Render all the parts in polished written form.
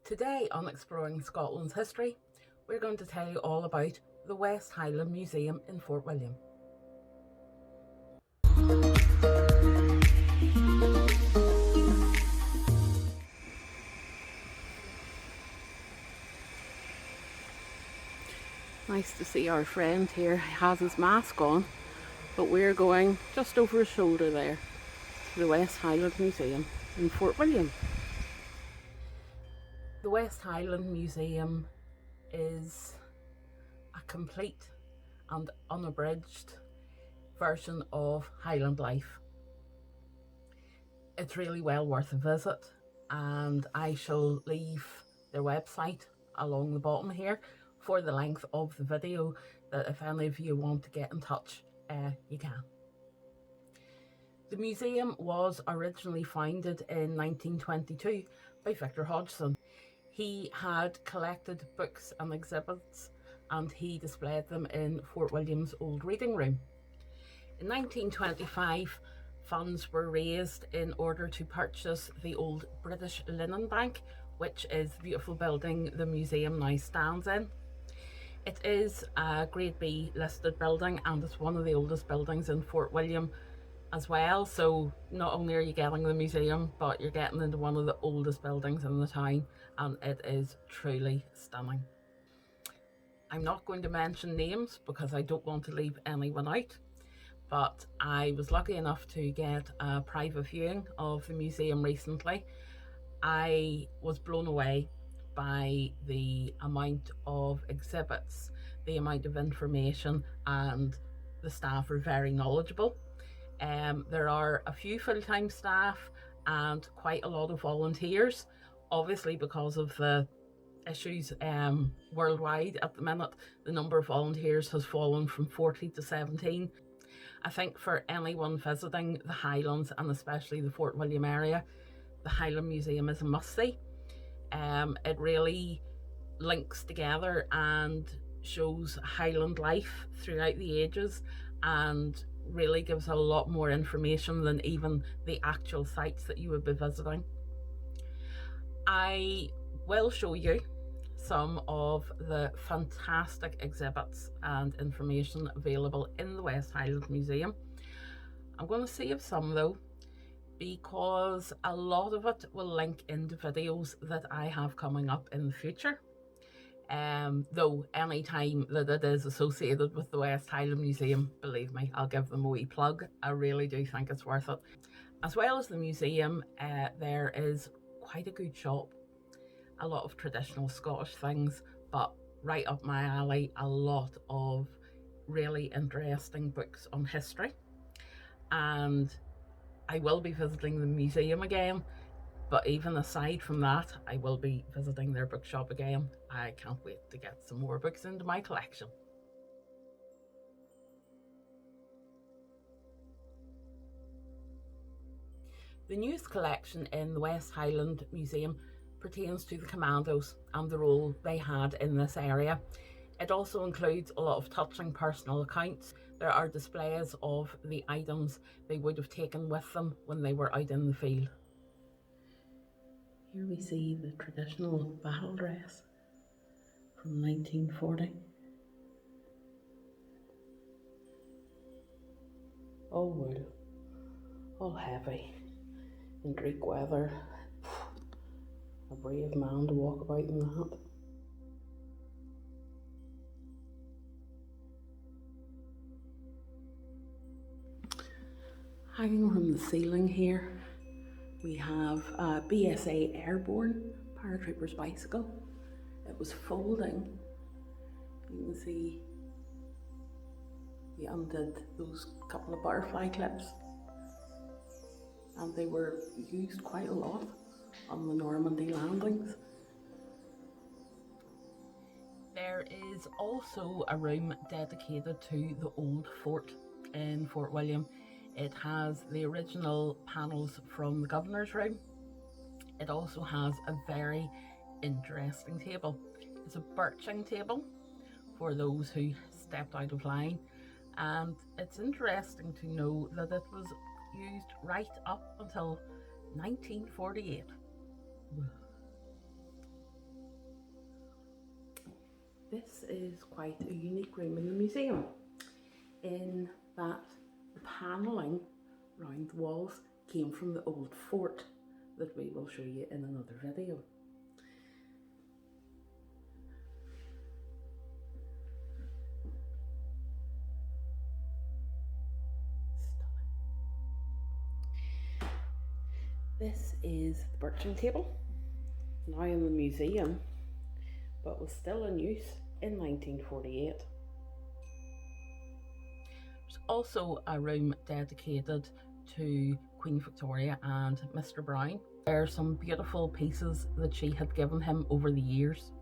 Today on Exploring Scotland's History, we're going to tell you all about the West Highland Museum in Fort William. Nice to see our friend here. He has his mask on, but we're going just over his shoulder there to the West Highland Museum in Fort William. The West Highland Museum is a complete and unabridged version of Highland life. It's really well worth a visit, and I shall leave their website along the bottom here for the length of the video, that if any of you want to get in touch, you can. The museum was originally founded in 1922 by Victor Hodgson. He had collected books and exhibits, and he displayed them in Fort William's old reading room. In 1925, funds were raised in order to purchase the old British linen bank, which is the beautiful building the museum now stands in. It is a Grade B listed building, and it's one of the oldest buildings in Fort William as well. So not only are you getting the museum, but you're getting into one of the oldest buildings in the town, and it is truly stunning. I'm not going to mention names because I don't want to leave anyone out, but I was lucky enough to get a private viewing of the museum recently. I was blown away by the amount of exhibits, the amount of information, and the staff are very knowledgeable. There are a few full-time staff and quite a lot of volunteers, obviously because of the issues worldwide at the minute. The number of volunteers has fallen from 40 to 17. I think for anyone visiting the Highlands, and especially the Fort William area, the Highland Museum is a must-see. It really links together and shows Highland life throughout the ages, and really gives a lot more information than even the actual sites that you would be visiting. I will show you some of the fantastic exhibits and information available in the West Highland Museum. I'm going to save some though, because a lot of it will link into videos that I have coming up in the future. Though any time that it is associated with the West Highland Museum, believe me, I'll give them a wee plug. I really do think it's worth it. As well as the museum, there is quite a good shop. A lot of traditional Scottish things, but right up my alley, a lot of really interesting books on history. And I will be visiting the museum again, but even aside from that, I will be visiting their bookshop again. I can't wait to get some more books into my collection. The newest collection in the West Highland Museum pertains to the Commandos and the role they had in this area. It also includes a lot of touching personal accounts. There are displays of the items they would have taken with them when they were out in the field. Here we see the traditional battle dress from 1940. 𝕳𝖎𝖌𝖍𝖘𝖙𝖚, a brave man to walk about in that. Hanging from the ceiling here, we have a BSA Airborne paratrooper's bicycle. It was folding. You can see we undid those couple of butterfly clips, and they were used quite a lot on the Normandy landings. There is also a room dedicated to the old fort in Fort William. It has the original panels from the governor's room. It also has a very interesting table. It's a birching table for those who stepped out of line, and it's interesting to know that it was used right up until 1948. This is quite a unique room in the museum, in that the panelling round the walls came from the old fort that we will show you in another video. This is the birching table, now in the museum, but was still in use in 1948. There's also a room dedicated to Queen Victoria and Mr. Brown. There are some beautiful pieces that she had given him over the years.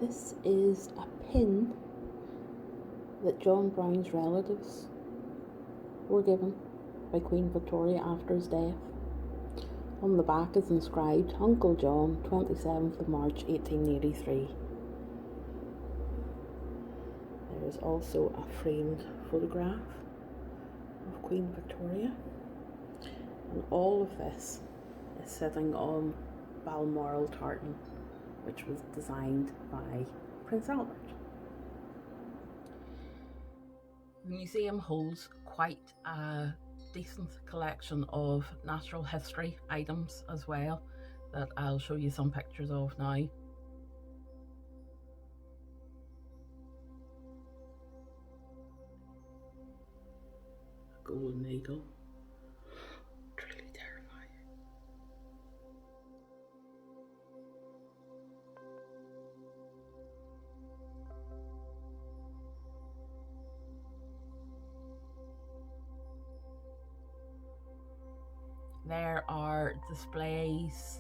This is a pin that John Brown's relatives were given by Queen Victoria after his death. On the back is inscribed Uncle John, 27th of March 1883. There is also a framed photograph of Queen Victoria, and all of this is sitting on Balmoral tartan, which was designed by Prince Albert. The museum holds quite a decent collection of natural history items as well that I'll show you some pictures of now. A golden eagle, truly terrifying. There are displays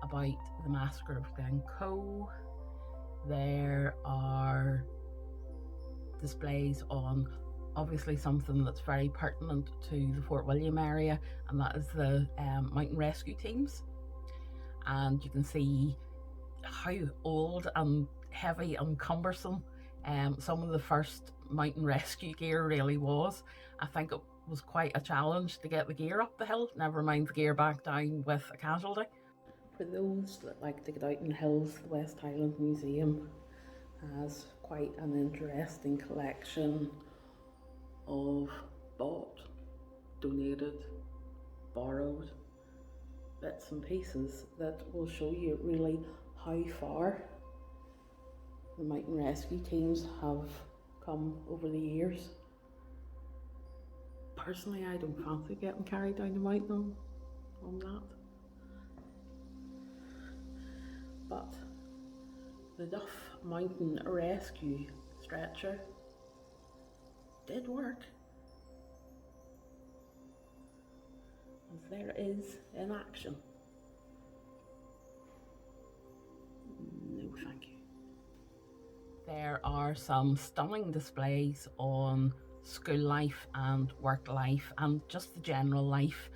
about the massacre of Glencoe. There are displays on obviously something that's very pertinent to the Fort William area, and that is the mountain rescue teams. And you can see how old and heavy and cumbersome some of the first mountain rescue gear really was. I think it was quite a challenge to get the gear up the hill, never mind the gear back down with a casualty. For those that like to get out in the hills, the West Highland Museum has quite an interesting collection of bought, donated, borrowed bits and pieces that will show you really how far the mountain rescue teams have come over the years. Personally, I don't fancy getting carried down the mountain on that. But the Duff Mountain Rescue stretcher did work. As there is in action. No, thank you. There are some stunning displays on school life and work life and just the general life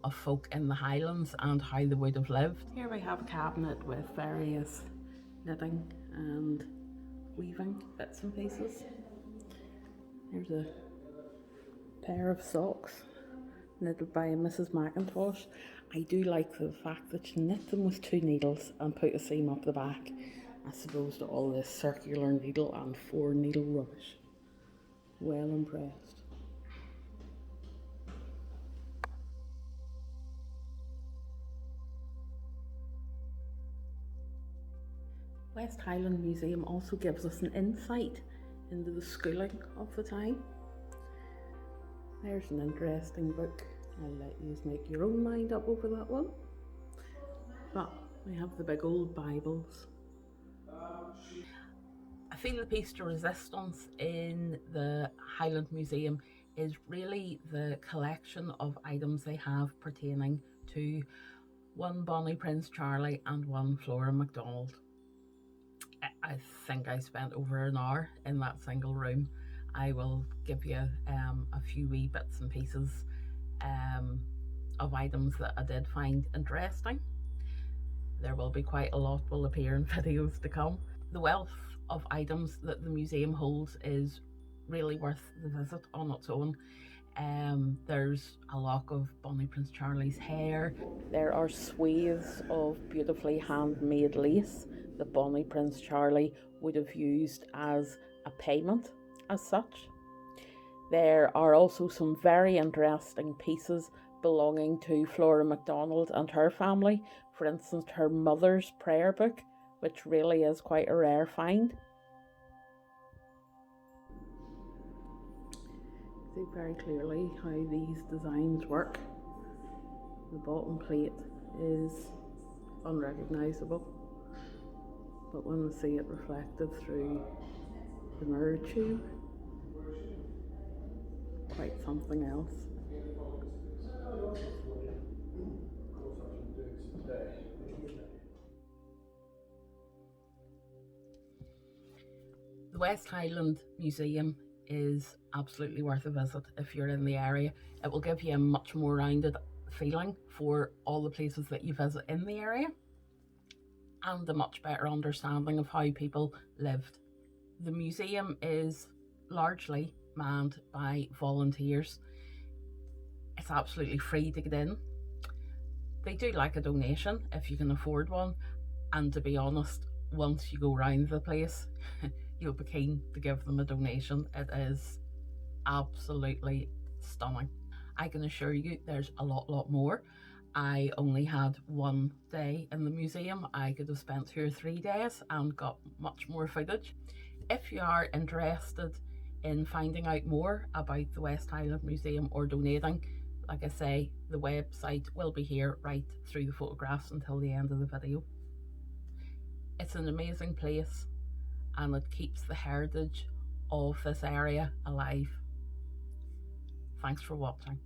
of folk in the Highlands and how they would have lived. Here we have a cabinet with various knitting and weaving bits and pieces. There's a pair of socks knitted by Mrs. McIntosh. I do like the fact that she knit them with 2 needles and put a seam up the back, as opposed to all this circular needle and 4 needle rubbish. Well impressed. West Highland Museum also gives us an insight into the schooling of the time. There's an interesting book. I'll let you make your own mind up over that one. But we have the big old Bibles. I feel the piece de resistance in the Highland Museum is really the collection of items they have pertaining to one Bonnie Prince Charlie and one Flora macDonald. I think I spent over an hour in that single room. I will give you a few wee bits and pieces of items that I did find interesting. There will be quite a lot will appear in videos to come. The wealth of items that the museum holds is really worth the visit on its own. There's a lock of Bonnie Prince Charlie's hair. There are swathes of beautifully handmade lace that Bonnie Prince Charlie would have used as a payment as such. There are also some very interesting pieces belonging to Flora macDonald and her family. For instance, her mother's prayer book, which really is quite a rare find. See very clearly how these designs work. The bottom plate is unrecognisable, but when we see it reflected through the mirror tube, quite something else. The West Highland Museum is absolutely worth a visit if you're in the area. It will give you a much more rounded feeling for all the places that you visit in the area and a much better understanding of how people lived. The museum is largely manned by volunteers. It's absolutely free to get in. They do like a donation if you can afford one, and to be honest, once you go round the place you'll be keen to give them a donation. It is absolutely stunning. I can assure you there's a lot more. I only had one day in the museum. I could have spent 2 or 3 days and got much more footage. If you are interested in finding out more about the West Highland Museum or donating, like I say, the website will be here right through the photographs until the end of the video. It's an amazing place and it keeps the heritage of this area alive. Thanks for watching.